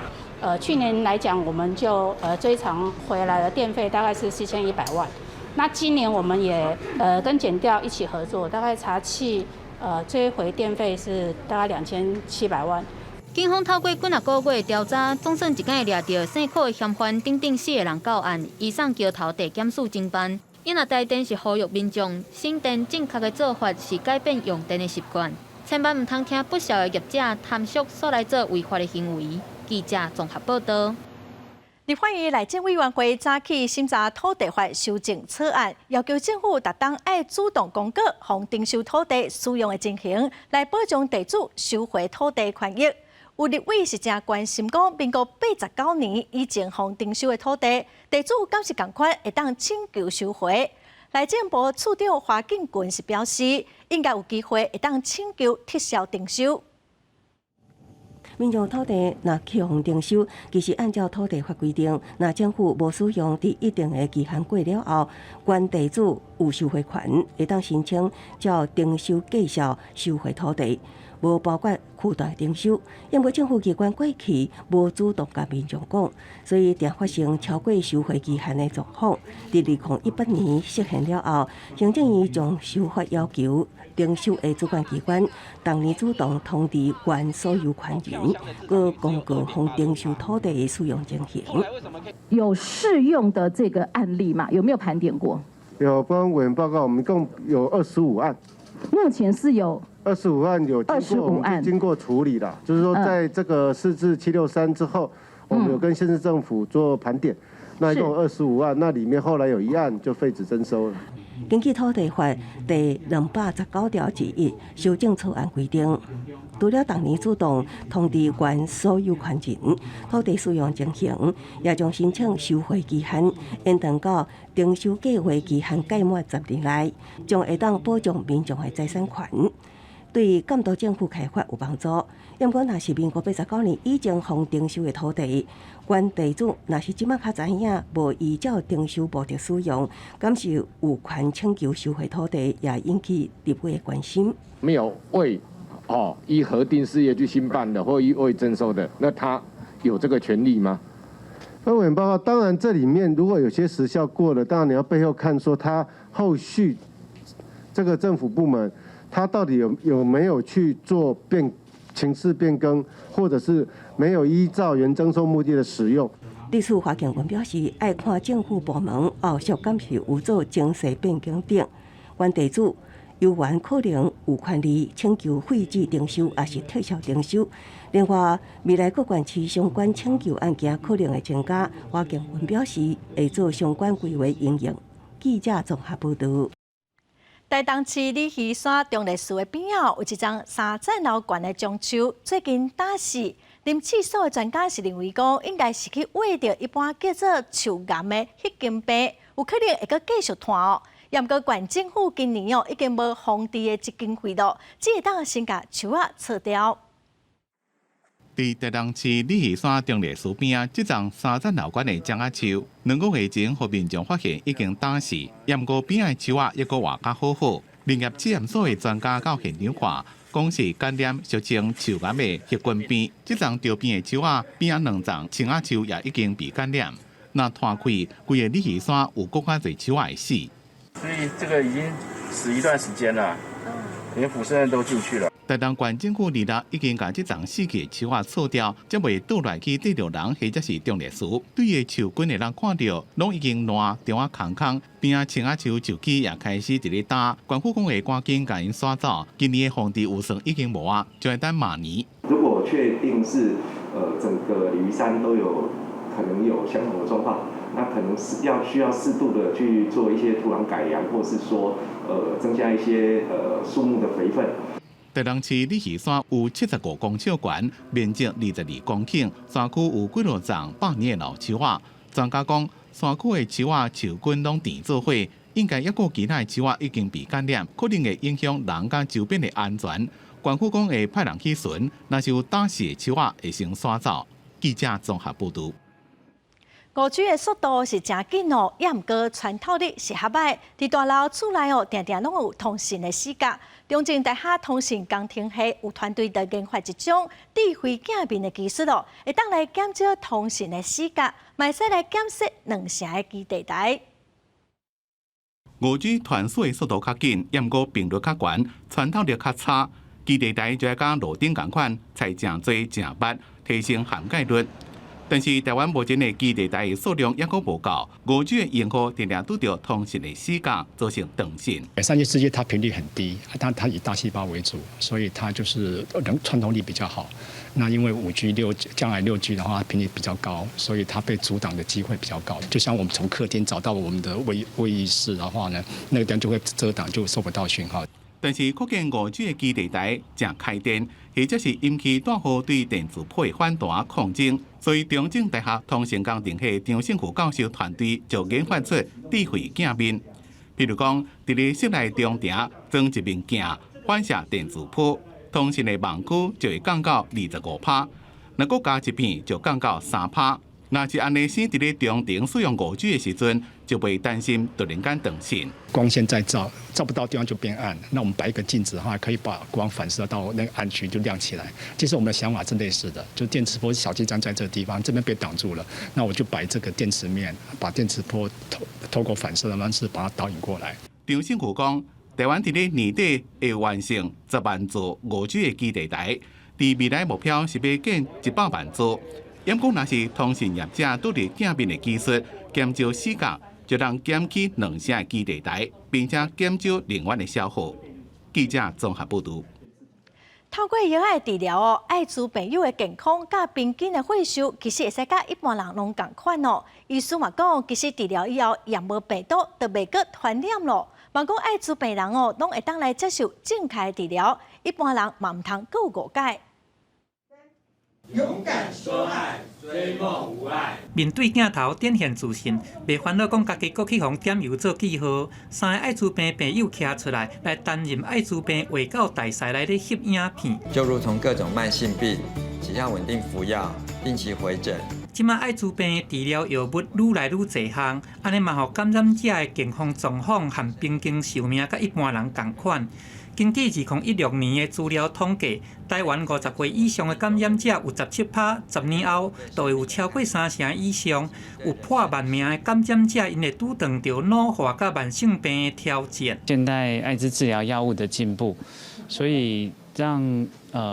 去年来讲，我们就追偿回来的电费大概是4100万。那今年我们也跟检调一起合作，大概查气追回电费是大概2700万。警方透过几啊个月调查，总算一摆抓到辛苦的嫌犯等4个人到案，移送桥头地检署侦办。因为台电是呼吁民众，省电正确的做法是改变用电的习惯，千万唔通听不肖的业者贪俗所来做违法的行为。记者综合报道。立法院内政委员会早起审查土地法修正草案，要求政府特当爱主动公告，防征收土地使用的情形，来保障地主收回土地权益。有立委是正关心讲，民国89年以前防征收的土地，地主敢是同款会当请求收回？内政部处长华敬群是表示，应该有机会会当请求撤销征收。民众土地若去互征收，其实按照土地法规定，若政府无使用，伫一定的期限过了后，原地主有收回权，会当申请照征收计数收回土地，无包括附带征收。因为政府机关过去无主动甲民众讲，所以常发生超过收回期限的状况。伫2018年实现了后，行政院将修法要求。征收的主管机关当年主动通知原所有权人，佮公告防征收土地的使用情形。有适用的这个案例吗？有没有盘点过？有关委员报告，我们一共有25案。目前是有25案有经过处理的，就是说在这个4至763之后，我们有跟县市政府做盘点，那一共有25案，那里面后来有1案就废止征收了。根据土地法第219条之1修正草案规定，除了当年主动通知原所有权人土地使用情形，也将申请收回期限延长到征收计划期限届满10年内，将会当保障民众的财产权，对监督政府开发有帮助。因过若是民国89年以前防征收的土地，原地主若是即马较知影无依照征收步骤使用，敢是有权请求收回土地，也引起立委的关心。没有为依核定事业去兴办的，或依未征收的，那他有这个权利吗？委员报告，当然这里面如果有些时效过了，当然你要背后看说他后续这个政府部门，他到底有没有去做情势变更，或者是没有依照原征收目的的使用。律师华敬群表示，爱看政府部门后续敢是有做精细变更等，原地主有缘可能有权利请求废止征收，也是撤销征收。另外，未来各县市相关请求案件可能会增加。华敬群表示，会做相关规划应用。记者综合报道。台东市李溪山中立寺的边仔有一张3层楼高的樟树，最近打死。林试所的专家是认为讲，应该是去挖到一般叫做树岩的迄根病，有可能会阁继续断哦。不过县政府今年已经无防治的基金费了，只会当先甲树仔撤掉。伫台东市李溪山中立树边即丛30楼高的掌仔树，2个月前，互民众发现已经打死，不过边的树仔抑阁活甲好好。林业试验所的专家到现场看，讲是感染俗称树癌的血管病。即丛周边的树仔边2丛青仔树也已经被感染。那摊开，规个李溪山有更加侪树仔会死。所以这个已经死一段时间了，连腐生都进去了。台东县政府2日已经把即丛死去的树仔撤掉，才袂倒来去缀着人或者是种烈树。对个树根的人看到，拢已经烂，中啊空，边啊青仔树树枝也开始伫咧打。县府讲会赶紧甲因刷走，今年的防治预算已经无啊，就要等明年。如果确定是整个鲤鱼山都有可能有相同的状况，那可能是需要适度的去做一些土壤改良，或是说增加一些树木的肥分。台东市李溪山有75公顷悬，面积22公顷，山区有几落丛100年的老树仔。专家讲，山区的树仔树根拢甜做伙，应该抑有其他的树仔已经被感染，可能会影响人甲周边的安全。县府讲会派人去巡，若是有打死的树仔，会先刷走。记者综合报道。误区的速度是真紧哦，也毋过穿透力是较歹。伫大楼厝内哦，定定拢有通讯的死角。中正大厦通讯工程系有团队在研发一种智慧镜面的技术哦，会当来减少通讯的死角，嘛会使来检测2城的基地台。5G 传输的速度较紧，也毋过频率较悬，穿透力较差。基地台就要甲路顶同款，才正多正捌，提升涵盖率。但是台湾目前的基地台数量也阁无够，5G 的用户常常拄到通讯的死角，造成断线。3G、4G 它频率很低，它以大细胞为主，所以它就是穿透力比较好。那因为5G、将来6G 的话，频率比较高，所以它被阻挡的机会比较高。就像我们从客厅找到我们的会议室的话呢，那个地方就会遮挡，就收不到讯号。但是可见5G 的基地台正开电，或者是引起大户对电磁波的反弹抗争，所以中正大学通讯工程系张胜富教授团队就研发出智慧镜面。譬如讲，伫咧室内中庭装一面镜，反射电磁波，通讯的盲区就会降到25%，若搁加一片就降到3%。若是安尼生伫咧中庭使用5G 的时阵，就不会担心突然间断线。光线再照不到地方就变暗，那我们摆一个镜子的话，可以把光反射到那个暗区就亮起来。其实我们的想法是类似的，就电磁波小机站在这个地方，这边被挡住了，那我就摆这个电磁面，把电磁波透过反射的方式把它导引过来。张胜富讲，台湾伫咧年底会完成10万座5G 的基地台，伫未来目标是要建100万座。因讲若是通讯业者拄着镜面的技术，减少死角，就让减去2城的基地台，并且减少能源的消耗。记者综合报道。透过药的治疗哦，爱滋朋友的健康甲平均的血收，其实会使甲一般人拢同款哦。医师嘛讲，其实治疗以后也无病毒，就袂阁传染咯。嘛讲爱滋病人哦，拢会当来接受正确的治疗，一般人嘛唔通有误解。勇敢说爱，追梦无碍。面对镜头展现自信，袂烦恼讲家己搁去互点油做记号。3个艾滋病朋友徛出来担任艾滋病卫教大赛来咧翕影片。就如同各种慢性病，只要稳定服药，定期回诊。即马艾滋病的治疗药物愈来愈侪项，安尼嘛，互感染者的健康状况和平均寿命甲一般人同款。根据2016年的资料统计，台湾50岁以上的感染者有17%，10年后就会有超过3成以上，有破万名的感染者因会拄撞到脑化甲慢性病的挑战。现代艾滋治疗药物的进步，所以让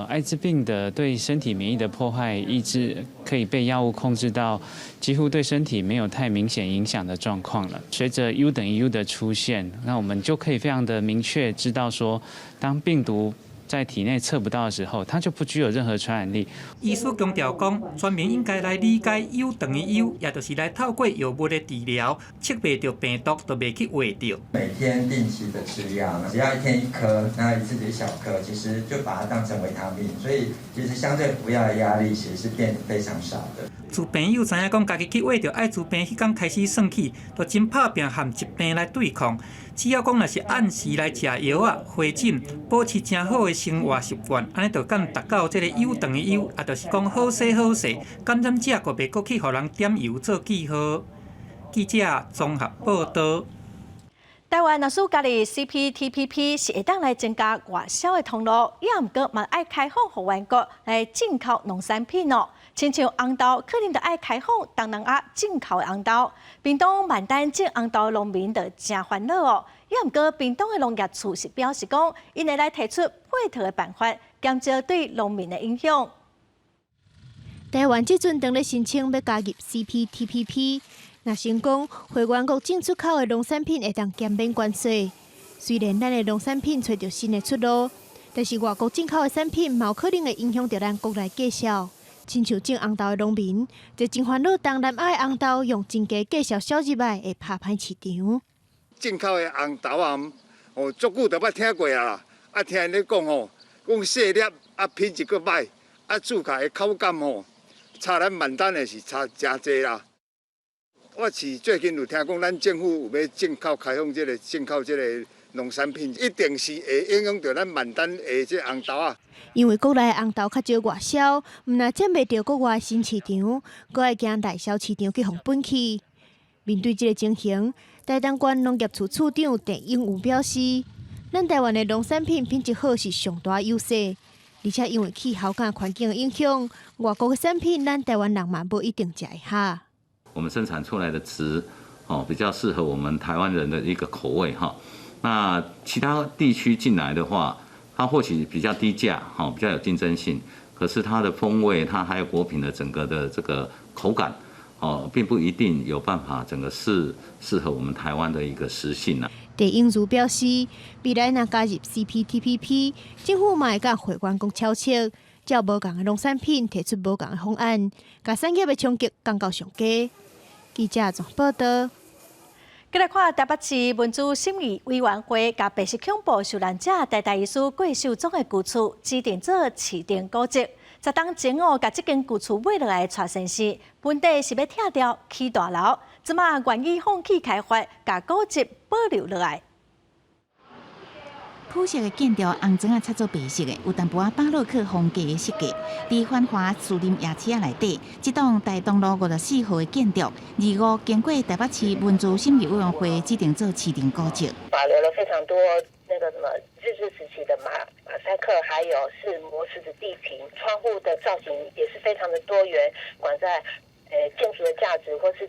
艾滋病的对身体免疫的破坏抑制可以被药物控制到几乎对身体没有太明显影响的状况了。随着 U 等于 U 的出现，那我们就可以非常的明确知道说，当病毒在体内测不到的时候，它就不具有任何传染力。医师强调讲，全民应该来理解 U 等于 U， 也就是来透过药物的治疗，测袂到病毒，就袂去活到。每天定期的吃药，只要1天1颗，那自己小颗，其实就把它当成维他命，所以其实相对服药的压力其实是变得非常少的。自朋友知影讲家己去挖着艾滋病，迄天开始算起，就真拍拼和疾病来对抗。只要讲若是按时来食药啊、回诊，保持真好的生活习惯，安尼就敢达到这个有等于有，啊，就是讲好势好势，感染者ក៏袂搁去互人点油做记号。记者综合报道。台湾若是家己 CPTPP 是会当来增加外销的通路，也毋过嘛爱开放互外国来进口农产品哦。亲像红豆，可能就爱开放东南亚进口的红豆。屏东万丹种红豆的农民就真烦恼哦。也毋过屏东的农业处是表示讲，因会来提出配套的办法，减少对农民的影响。台湾即阵正咧申请要加入 CPTPP。若成功，会员国进出口的农产品会当减免关税。虽然咱的农产品找到新的出路，但是外国进口的产品嘛有可能会影响到咱国内价销。亲像种红豆的农民，就真烦恼东南亚的红豆用真低价销销入来，会拍歹市场。进口的红豆啊，足久都捌听过啊，听因咧讲讲细粒品质佫歹，煮起来的口感差咱万丹的是差真侪啦。我是最近有听讲，咱政府有要开放进口这个农产品，一定是会影响到咱万丹的这红豆啊。因为国内的红豆较少外销，毋但占袂到国外新市场，阁会惊内销市场去互本去。面对这个情形，台东县农业处处长郑永武表示，咱台湾的农产品品质好是上大优势，而且因为气候甲环境的影响，外国的产品咱台湾人嘛无一定食会下。我们生产出来的质，比较适合我们台湾人的一个口味哈。那其他地区进来的话，它或许比较低价，比较有竞争性，可是它的风味，它还有果品的整个的这个口感，并不一定有办法整个适合我们台湾的一个食性啊。郑英如表示，未来若加入 CPTPP， 政府嘛会甲会员国敲切，照无共的农产品提出无共的方案，甲产业的冲击降到上低。记者综报道。再来看台北市民主审议委员会甲白色恐怖受难者台大医师郭秀忠的旧厝指定做市定古迹。10当前甲这间旧厝买落来蔡先生，本地是要拆掉起大楼，即马愿意放弃开发，甲古迹保留落来。朴实的建筑，红砖啊擦做白色的，有淡薄巴洛克风格的设计。伫繁华树林夜市啊内底，这栋大东路54号的建筑，25经过台北市民主审议委员会指定做市定古迹。保留了非常多那个什么日治时期的马赛克，还有是磨石子地坪，窗户的造型也是非常的多元，管在建筑的价值或是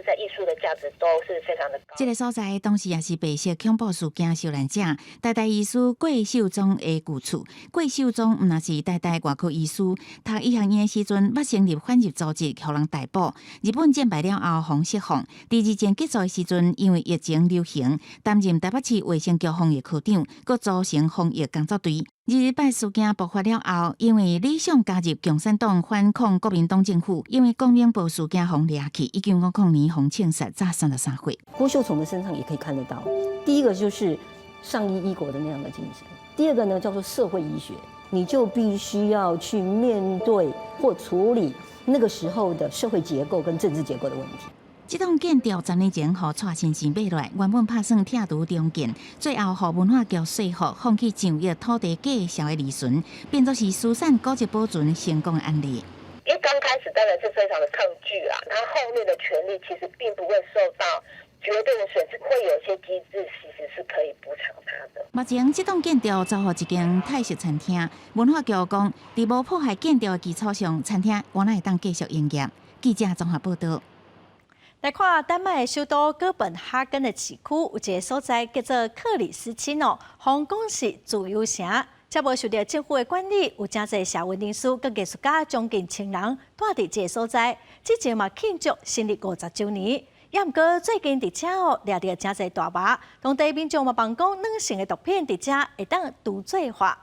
在艺术的价值都是非常的高。这个所在当时也是白色恐怖事件受难者台大医师郭秀忠的旧厝。郭秀忠毋但是台大外科医师，读医学院的时阵，捌成立反日组织，互人逮捕。日本战败了后，互释放。第二战结束的时阵，因为疫情流行，担任台北市卫生局防疫科长，佮组成防疫工作队。日拜事件爆发了后，因为理想加入共产党反抗国民党政府，因为公民部事件互掠去，1950年互枪杀，才33岁。郭秀从的身上也可以看得到，第一个就是上医医国的那样的精神，第二个呢叫做社会医学，你就必须要去面对或处理那个时候的社会结构跟政治结构的问题。这栋建筑10年前互蔡先生买来，原本打算拆除重建，最后互文化局说服放弃上亿土地介绍的利润，变作是疏散古迹保存成功的案例。因为刚开始当然是非常的抗拒啦，然后后面的权利其实并不会受到绝对的损失，会有些机制其实是可以补偿它的。目前这栋建筑遭予一间泰式餐厅，文化局讲，在无破坏建筑的基础上，餐厅原来会当继续营业。记者综合报道。来看丹麦首都哥本哈根的市区，有一个所在叫做克里斯钦哦，红讲是自由城，则无受到政府的管理，有真侪社会人士佮艺术家将近1000人住伫这个所在。之前嘛庆祝成立50周年，也毋过最近伫遮哦掠到真侪大麻，当地民众嘛帮讲软性的毒品伫遮会当除罪化。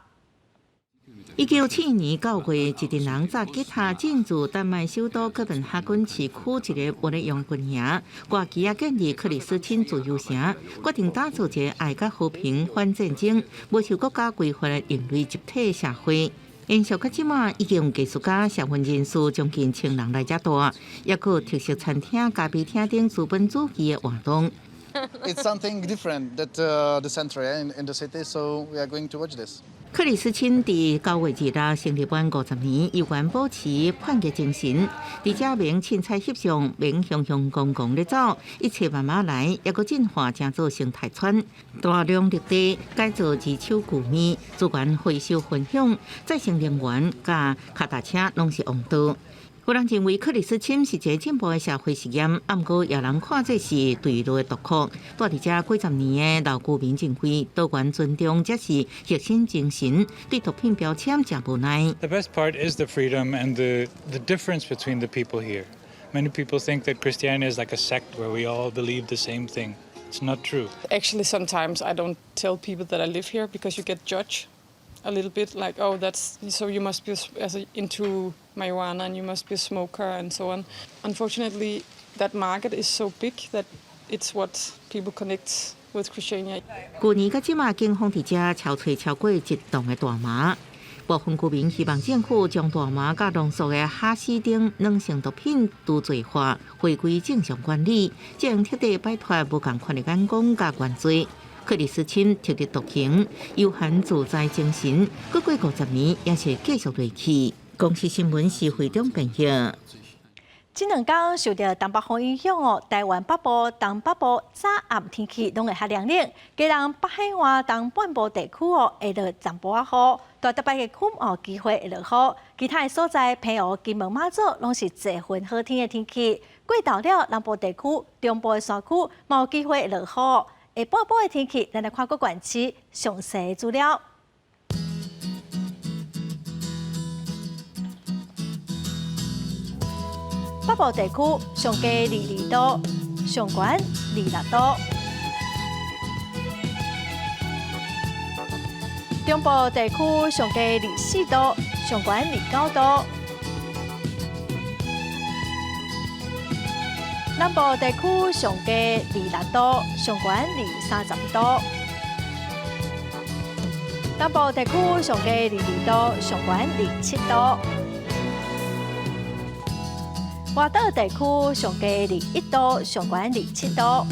1972年9月，一群人扎吉他进驻丹麦首都哥本哈根市区一个活力用军营，挂旗啊建立克里斯汀自由城，决定打造一个爱甲和平、反战争、不受国家规划的人类集体社会。延续到即马，已经有艺术家、社运人士将近1000人来遮住，也有特色餐厅、咖啡厅等资本主义的活动。It's something different that the center in the city, so we are going to watch this. 克里斯钦伫9月2日成立满50年，依然保持叛逆精神。伫遮明凊彩翕相，明雄雄公公咧走，一切慢慢来，也搁进化成做生态村，大量绿地改造二手旧面，资源回收分享，再生能源甲脚踏车拢是王道。有人认为克里斯钦是一个进步的社会实验，不过也有人看这是对路的独曲。住伫遮几十年的老居民认为，多元尊重才是核心精神，对毒品标签真无奈。The best part is the freedom and the difference between the people here. Many people think that Christianity is like a sect where we all believe the same thing. It's not true. Actually, sometimes I don't tell people that I live here because you get judged a little bit, like, oh, that's so you must be into marijuana and you must be a smoker and so on. Unfortunately, that market is so big that it's what people connect with Christianity. 去年到即马，警方伫遮敲找超过1栋的大麻。部分居民希望政府将大麻甲浓缩的哈斯等两性毒品都罪化，回归正常管理，才能彻底摆脱无共款的眼光甲原罪。克里斯钦特立独行，悠闲自在精神，过50年也是继续落去。公视新闻是会中朋友。这2天受到东北风影响哦，台湾北部、东北部早暗天气拢会较凉冷，加上北海岸东半部地区哦会落暂波雨，大台北的区哦机会会落雨，其他的所在澎湖、金门、马祖拢是侪份好天的天气。过到了南部地区、中部的山区，嘛有机会会落雨。下半部的天气，咱来看各县市详细的资料。北部地区上低22度，上悬26度；中部地区上低24度，上悬29度；南部地区上低26度，上悬32度；南部地区上低22度，上悬27度。外岛地区上低21度，上悬27度。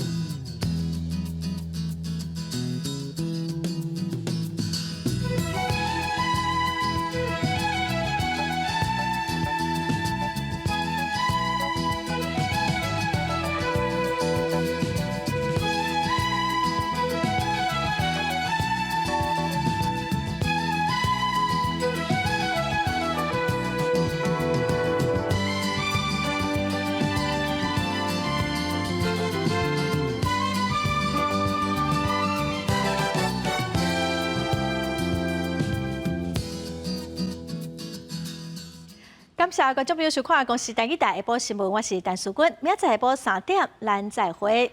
感谢观众朋友收看《公视台语台下晡新闻》，我是陈淑君，明仔载下晡3点，咱再会。